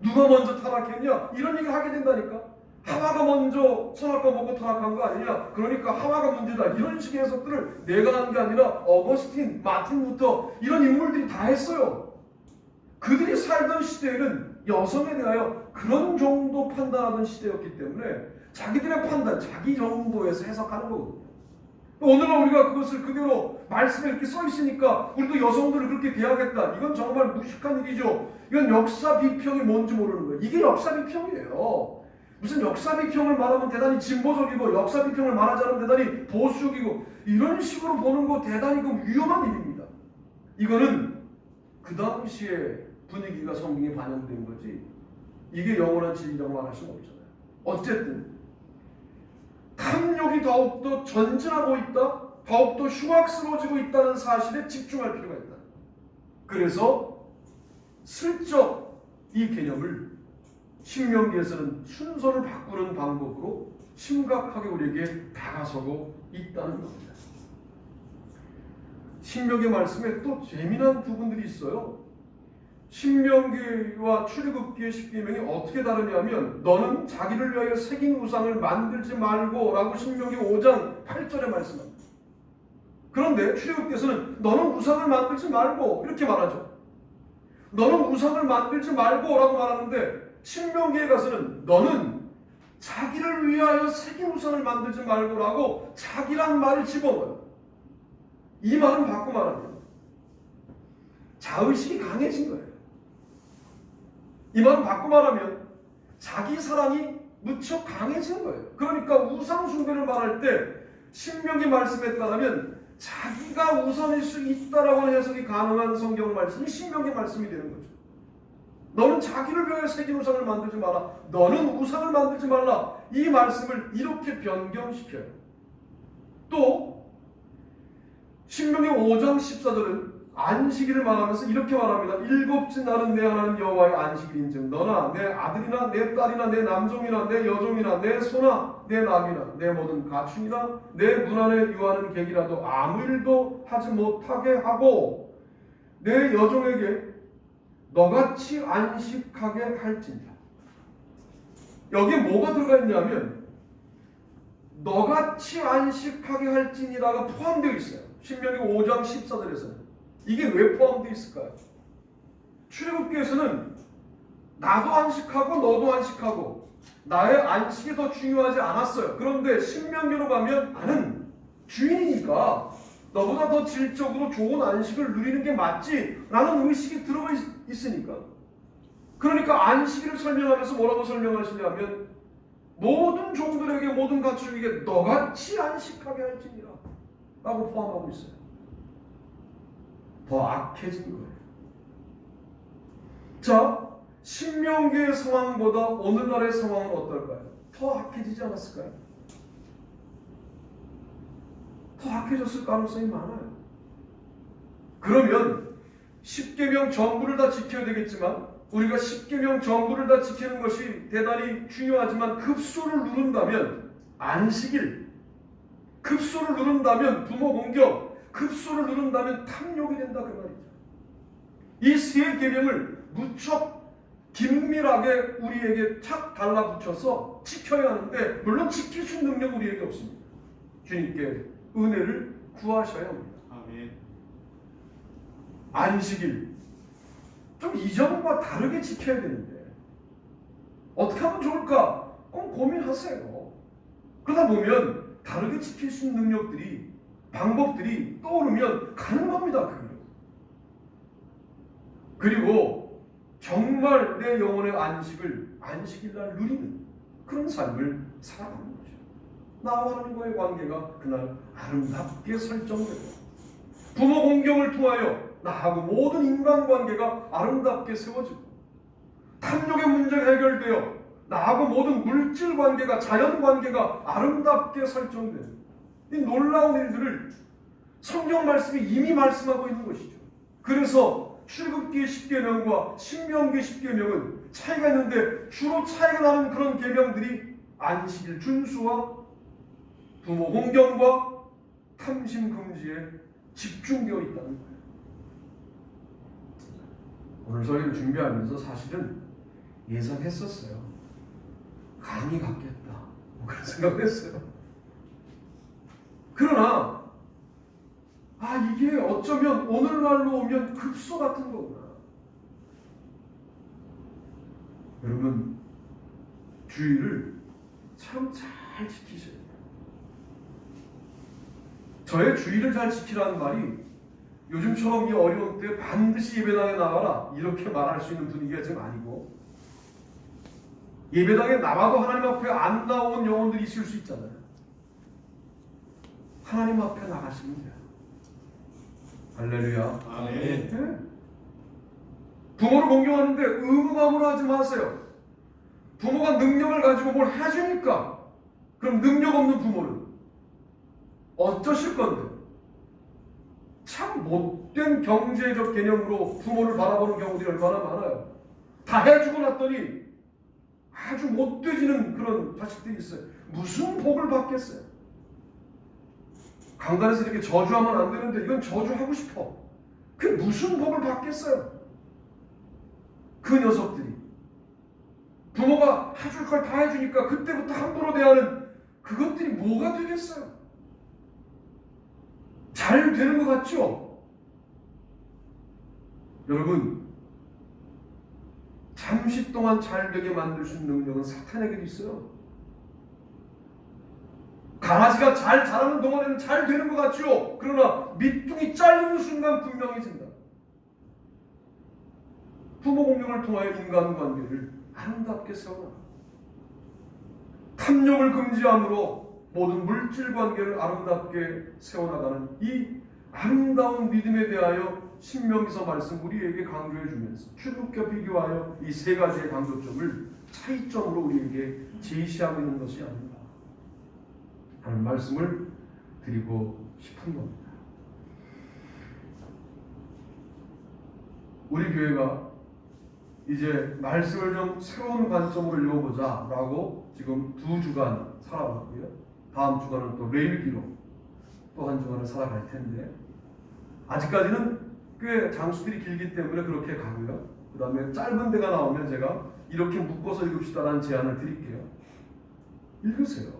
누가 먼저 타락했냐 이런 얘기를 하게 된다니까. 하와가 먼저 선악과 먹고 타락한 거 아니냐, 그러니까 하와가 문제다, 이런 식의 해석들을 내가 한 게 아니라 어거스틴, 마틴 루터 이런 인물들이 다 했어요. 그들이 살던 시대에는 여성에 대하여 그런 정도 판단하던 시대였기 때문에 자기들의 판단, 자기 정도에서 해석하는 거거든요. 오늘은 우리가 그것을 그대로 말씀에 이렇게 써 있으니까 우리도 여성들을 그렇게 대하겠다. 이건 정말 무식한 일이죠. 이건 역사 비평이 뭔지 모르는 거예요. 이게 역사 비평이에요. 무슨 역사 비평을 말하면 대단히 진보적이고 역사 비평을 말하지 않으면 대단히 보수적이고 이런 식으로 보는 거 대단히 위험한 일입니다. 이거는 그 당시에 분위기가 성경에 반영된 거지 이게 영원한 진리라고 말할 수는 없잖아요. 어쨌든 탐욕이 더욱더 전진하고 있다, 더욱더 흉악스러워지고 있다는 사실에 집중할 필요가 있다. 그래서 슬쩍 이 개념을 신명기에서는 순서를 바꾸는 방법으로 심각하게 우리에게 다가서고 있다는 겁니다. 신명기 말씀에 또 재미난 부분들이 있어요. 신명기와 출애굽기의 10계명이 어떻게 다르냐면 너는 자기를 위하여 새긴 우상을 만들지 말고 라고 신명기 5장 8절에 말씀합니다. 그런데 출애굽기에서는 너는 우상을 만들지 말고 이렇게 말하죠. 너는 우상을 만들지 말고 라고 말하는데 신명기에 가서는 너는 자기를 위하여 새긴 우상을 만들지 말고 라고 자기란 말을 집어넣어요. 이 말은 바꿔 말하면 자의식이 강해진 거예요. 이 말은 바꿔 말하면 자기 사랑이 무척 강해진 거예요. 그러니까 우상 숭배를 말할 때 신명기 말씀에 따르면 자기가 우선일 수 있다라고 하는 해석이 가능한 성경 말씀이 신명기 말씀이 되는 거죠. 너는 자기를 위하여 새긴 우상을 만들지 마라. 너는 우상을 만들지 말라. 이 말씀을 이렇게 변경시켜요. 또 신명기 5장 14절은 안식일을 말하면서 이렇게 말합니다. 일곱째 날은 내 하나님 여호와의 안식일인즉 너나 내 아들이나 내 딸이나 내 남종이나 내 여종이나 내 소나 내 낙이나 내 모든 가축이나 내 문 안에 유하는 객이라도 아무 일도 하지 못하게 하고 내 여종에게 너같이 안식하게 할지니라. 여기에 뭐가 들어가 있냐면 너같이 안식하게 할지니라가 포함되어 있어요. 신명기 5장 14절에서는. 이게 왜 포함되어 있을까요? 출애굽기에서는 나도 안식하고 너도 안식하고 나의 안식이 더 중요하지 않았어요. 그런데 신명기로 가면 나는 주인이니까 너보다 더 질적으로 좋은 안식을 누리는 게 맞지 라는 의식이 들어가 있으니까. 그러니까 안식일을 설명하면서 뭐라고 설명하시냐면 모든 종들에게 모든 가축에게 너같이 안식하게 할지니라 라고 포함하고 있어요. 더 악해진 거예요. 자, 신명기의 상황보다 오늘날의 상황은 어떨까요? 더 악해지지 않았을까요? 더 악해졌을 가능성이 많아요. 그러면 10계명 전부를 다 지켜야 되겠지만 우리가 10계명 전부를 다 지키는 것이 대단히 중요하지만 급소를 누른다면 안식일, 급소를 누른다면 부모 공격, 급소를 누른다면 탐욕이 된다 그 말이죠. 이 세 계명을 무척 긴밀하게 우리에게 착 달라붙여서 지켜야 하는데 물론 지킬 수 있는 능력 우리에게 없습니다. 주님께 은혜를 구하셔야 합니다. 아멘. 안식일 좀 이전과 다르게 지켜야 되는데 어떻게 하면 좋을까? 꼭 고민하세요. 그러다 보면 다르게 지킬 수 있는 능력들이 방법들이 떠오르면 가는 겁니다. 그리고 정말 내 영혼의 안식을 안식일날 누리는 그런 삶을 살아가는 거죠. 나와 하나님과의 관계가 그날 아름답게 설정되고 부모 공경을 통하여 나하고 모든 인간관계가 아름답게 세워지고 탐욕의 문제가 해결되어 나하고 모든 물질관계가 자연관계가 아름답게 설정되는 이 놀라운 일들을 성경 말씀이 이미 말씀하고 있는 것이죠. 그래서 출애굽기 10계명과 신명기 10계명은 차이가 있는데 주로 차이가 나는 그런 계명들이 안식일 준수와 부모 공경과 탐심 금지에 집중되어 있다는 거예요. 오늘 설교를 준비하면서 사실은 예상했었어요. 강의 같겠다. 그런 생각을 했어요. 그러나 이게 어쩌면 오늘날로 오면 급소 같은 거구나. 여러분 주의를 참 잘 지키셔야 돼요. 저의 주의를 잘 지키라는 말이 요즘처럼 이 어려운 때 반드시 예배당에 나와라 이렇게 말할 수 있는 분위기가 지금 아니고 예배당에 나와도 하나님 앞에 안 나온 영혼들이 있을 수 있잖아요. 하나님 앞에 나가시면 돼요. 할렐루야. 아멘. 네. 부모를 공경하는데 의무감으로 하지 마세요. 부모가 능력을 가지고 뭘 해주니까 그럼 능력 없는 부모는 어쩌실 건데? 참 못된 경제적 개념으로 부모를 바라보는 경우들이 얼마나 많아요. 다 해주고 났더니 아주 못되지는 그런 자식들이 있어요. 무슨 복을 받겠어요? 강단에서 이렇게 저주하면 안 되는데 이건 저주하고 싶어. 그게 무슨 복을 받겠어요? 그 녀석들이 부모가 해줄 걸 다 해주니까 그때부터 함부로 대하는 그것들이 뭐가 되겠어요? 잘 되는 것 같죠? 여러분 잠시 동안 잘 되게 만들 수 있는 능력은 사탄에게도 있어요. 강아지가 잘 자라는 동안에는 잘 되는 것 같죠? 그러나 밑둥이 잘리는 순간 분명해진다. 부모 공경을 통하여 인간관계를 아름답게 세워나가 탐욕을 금지함으로 모든 물질관계를 아름답게 세워나가는 이 아름다운 믿음에 대하여 신명기서 말씀 우리에게 강조해 주면서 출애굽기와 비교하여 이 세 가지의 강조점을 차이점으로 우리에게 제시하고 있는 것이 아닌가 하는 말씀을 드리고 싶은 겁니다. 우리 교회가 이제 말씀을 좀 새로운 관점으로 읽어보자 라고 지금 2주간 살아왔고요. 다음 주간은 또 레위기로 또 한 주간을 살아갈 텐데, 아직까지는 꽤 장수들이 길기 때문에 그렇게 가고요. 그 다음에 짧은 데가 나오면 제가 이렇게 묶어서 읽읍시다라는 제안을 드릴게요. 읽으세요.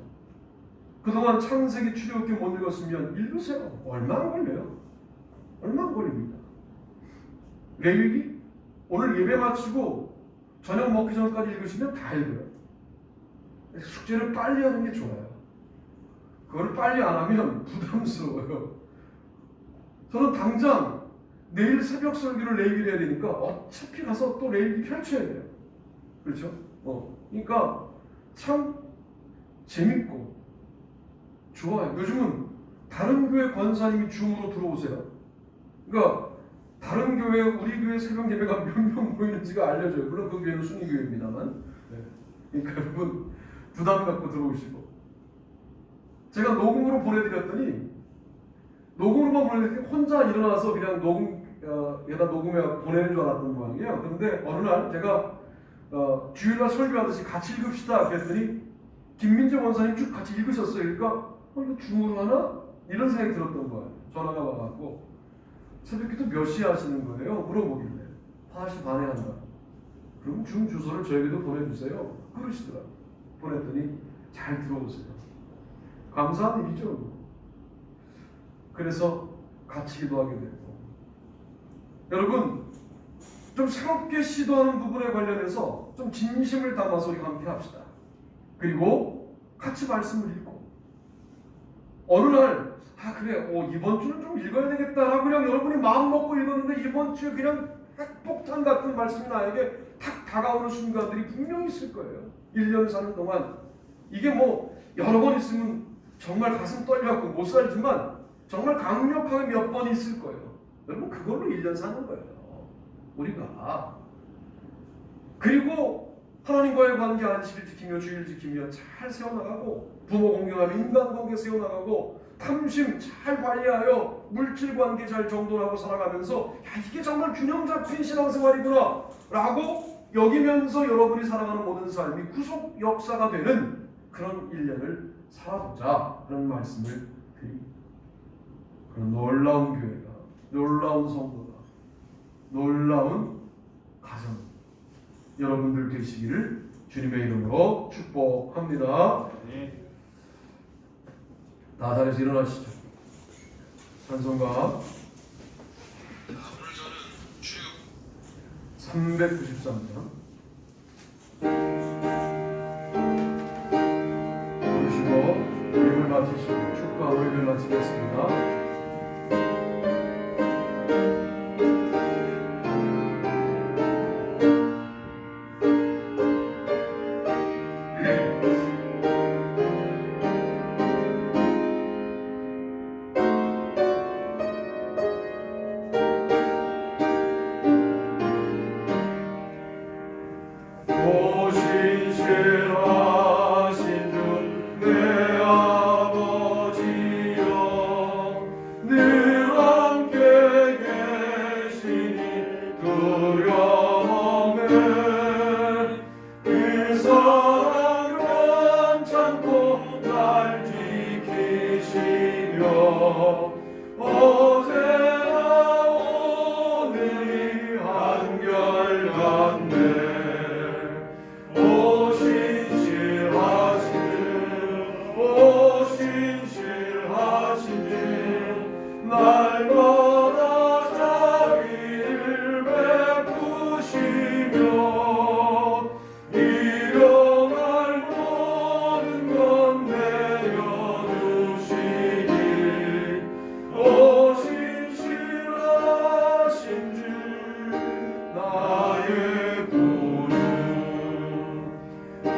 그동안 창세기 출애굽기 못 읽었으면 읽으세요. 얼마 안 걸려요. 얼마 안 걸립니다. 레위기 오늘 예배 마치고 저녁 먹기 전까지 읽으시면 다 읽어요. 숙제를 빨리 하는 게 좋아요. 그걸 빨리 안 하면 부담스러워요. 저는 당장 내일 새벽 설교를 레위기를 해야 되니까 어차피 가서 또 레위기 펼쳐야 돼요. 그렇죠? 그러니까 참 재밌고 좋아요. 요즘은 다른 교회 권사님이 줌으로 들어오세요. 그러니까 다른 교회, 우리 교회 새벽 예배가 몇 명 모이는지가 알려져요. 물론 그 교회는 순위교회입니다만. 그러니까 여러분 부담 갖고 들어오시고, 제가 녹음으로 보내드렸더니 녹음으로만 보내드렸더니 혼자 일어나서 그냥 여기다 녹음해 보내는 줄 알았던 모양이에요. 그런데 어느 날 제가 주일날 설교하듯이 같이 읽읍시다 그랬더니 김민재 원사님 쭉 같이 읽으셨어요. 그러니까 이거 줌으로 하나? 이런 생각이 들었던 거예요. 전화가 와갖고 새벽기도 몇 시에 하시는 거예요? 물어보길래 5시 반에 한다. 그럼 줌 주소를 저에게도 보내주세요. 그러시더라고요. 보냈더니 잘 들어오세요. 감사한 일이죠. 그래서 같이 기도하게 됐고, 여러분 좀 새롭게 시도하는 부분에 관련해서 좀 진심을 담아서 우리 함께 합시다. 그리고 같이 말씀을 읽고, 어느 날 그래 이번 주는 좀 읽어야 되겠다라고 그냥 여러분이 마음 먹고 읽었는데 이번 주에 그냥 핵폭탄 같은 말씀이 나에게 탁 다가오는 순간들이 분명히 있을 거예요. 1년 사는 동안 이게 여러 번 있으면 정말 가슴 떨려갖고 못 살지만 정말 강력하게 몇 번 있을 거예요. 여러분 그걸로 1년 사는 거예요. 우리가. 그리고 하나님과의 관계 안식을 지키며 주의를 지키며 잘 세워나가고, 부모 공경하며 인간관계 세워나가고, 탐심 잘 관리하여 물질관계 잘 정돈하고 살아가면서 이게 정말 균형 잡힌 신앙생활이구나 라고 여기면서 여러분이 살아가는 모든 삶이 구속 역사가 되는 그런 1년을 살아보자 그런 말씀을 드립니다. 그런 놀라운 교회가, 놀라운 성도가, 놀라운 가정 여러분들 되시기를 주님의 이름으로 축복합니다. 다 자리에서 일어나시죠. 찬송가 393장 부르시고 예배를 마치시고 축복하고 예배를 마치겠습니다.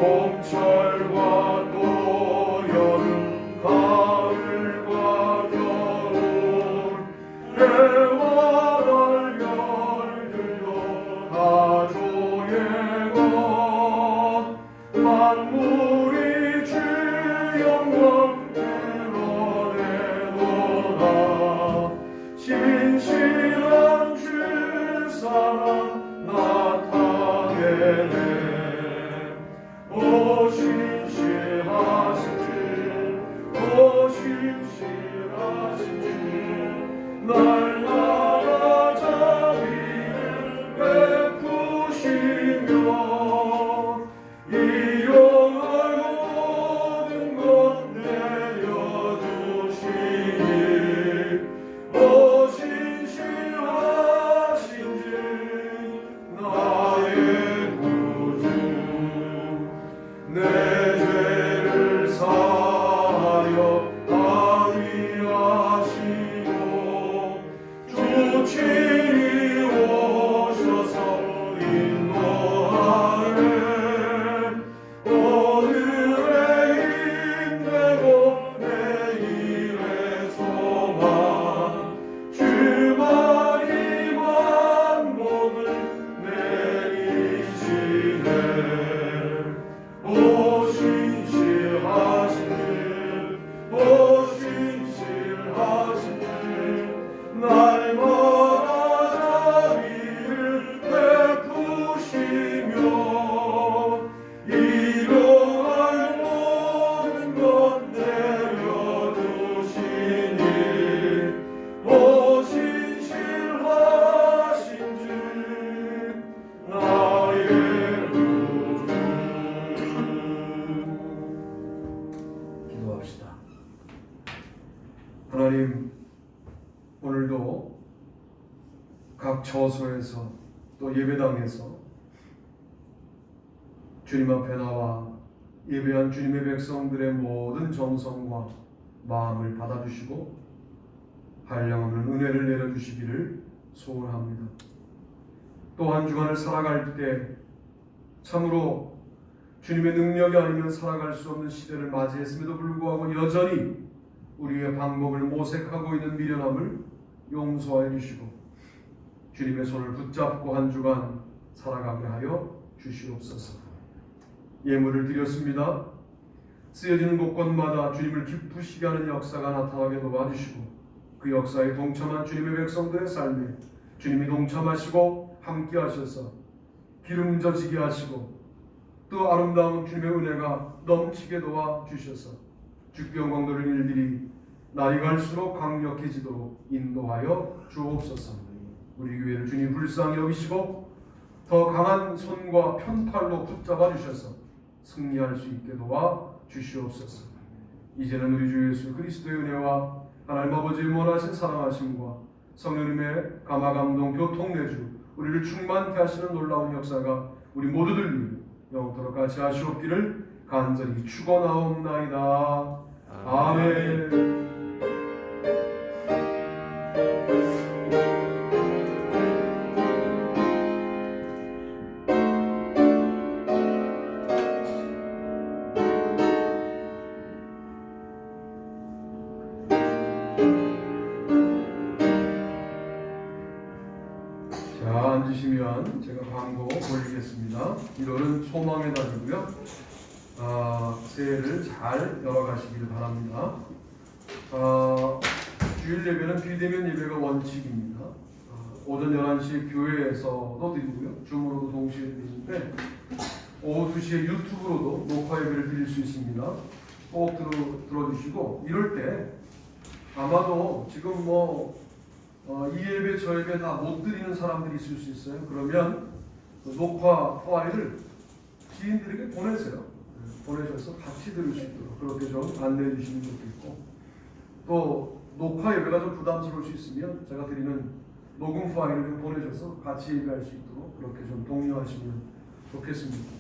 봄철과 또 여름, 가을과 겨울 기도합시다. 하나님, 오늘도 각 처소에서 또 예배당에서 주님 앞에 나와 예배한 주님의 백성들의 모든 정성과 마음을 받아주시고 한량없는 은혜를 내려주시기를 소원합니다. 또 한 주간을 살아갈 때 참으로 주님의 능력이 아니면 살아갈 수 없는 시대를 맞이했음에도 불구하고 여전히 우리의 방법을 모색하고 있는 미련함을 용서해 주시고 주님의 손을 붙잡고 한 주간 살아가게 하여 주시옵소서. 예물을 드렸습니다. 쓰여지는 곳곳마다 주님을 기쁘시게 하는 역사가 나타나게 도와주시고 그 역사에 동참한 주님의 백성들의 삶에 주님이 동참하시고 함께 하셔서 기름져지게 하시고 또 아름다운 주님의 은혜가 넘치게 도와주셔서 주께 영광 돌리는 일들이 날이 갈수록 강력해지도록 인도하여 주옵소서. 우리 교회를 주님 불쌍히 여기시고 더 강한 손과 편팔로 붙잡아 주셔서 승리할 수 있게 도와 주시옵소서. 이제는 우리 주 예수 그리스도의 은혜와 하나님 아버지의 원하신 사랑하심과 성령님의 감화감동 교통내주 우리를 충만케 하시는 놀라운 역사가 우리 모두들 위해 영원토록 같이 하시옵기를 간절히 축원하옵나이다. 아멘. 자, 앉으시면 제가 광고 올리겠습니다. 1월은 소망의 달이고요. 새해를 잘 열어가시길 바랍니다. 주일 예배는 비대면 예배가 원칙입니다. 오전 11시에 교회에서도 드리고요. 줌으로도 동시에 드리는데 오후 2시에 유튜브로도 녹화 예배를 드릴 수 있습니다. 꼭 들어주시고 이럴 때 아마도 지금 이 예배 저 예배 다 못 드리는 사람들이 있을 수 있어요. 그러면 녹화 파일을 지인들에게 보내세요. 보내셔서 같이 들을 수 있도록 그렇게 좀 안내해 주시면 좋겠고 또 녹화 예배가 좀 부담스러울 수 있으면 제가 드리는 녹음 파일을 좀 보내셔서 같이 예배할 수 있도록 그렇게 좀 독려하시면 좋겠습니다.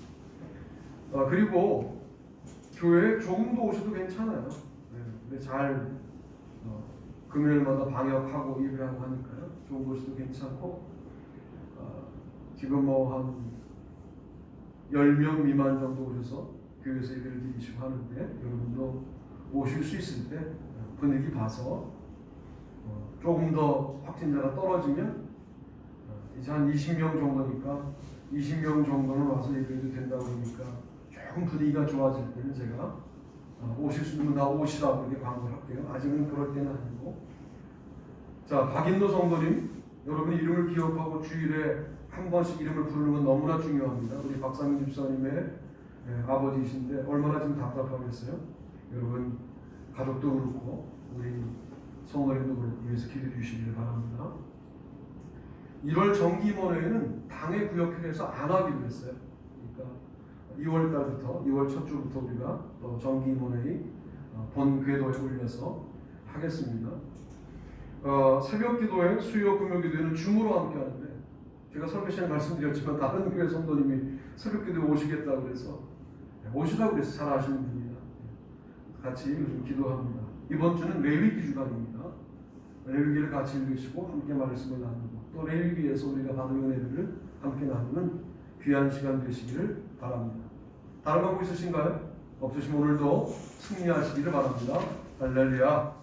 그리고 교회에 조금 더 오셔도 괜찮아요. 근데 잘 금요일마다 방역하고 예배하고 하니까요. 좋은 곳도 괜찮고 지금 한 10명 미만 정도 오셔서 교회에서 예배를 드리시고 하는데 여러분도 오실 수 있을 때 분위기 봐서 조금 더 확진자가 떨어지면 이제 한 20명 정도니까 20명 정도는 와서 예배해도 된다고 그러니까 조금 분위기가 좋아질 때는 제가 오실 수 있는 분 다 오시라고 이렇게 광고를 할게요. 아직은 그럴 때는 아니고. 자, 박인도 성도님, 여러분이 이름을 기억하고 주일에 한 번씩 이름을 부르는 건 너무나 중요합니다. 우리 박상민 집사님의 아버지이신데 얼마나 지금 답답하겠어요? 여러분 가족도 그렇고 우리 성도님도 위해서 기도해 주시기를 바랍니다. 1월 정기모회는 당의 구역회에서 안 하기로 했어요. 그러니까 2월 달부터 2월 첫 주부터 우리가 또 정기모회 본 궤도에 올려서 하겠습니다. 새벽 기도회, 수요 금요 기도회는 줌으로 함께 하는데 제가 설교 시간에 말씀드렸지만 다른 교회 성도님이 새벽 기도에 오시겠다고 그래서 오시라고 그래서 잘 아시는 분입니다. 같이 요즘 기도합니다. 이번 주는 레위기 주간입니다. 레위기를 같이 읽으시고 함께 말씀을 나누고 또 레위기에서 우리가 받은 은혜를 함께 나누는 귀한 시간 되시기를 바랍니다. 다른 거 있으신가요? 없으시면 오늘도 승리하시기를 바랍니다. 할렐루야.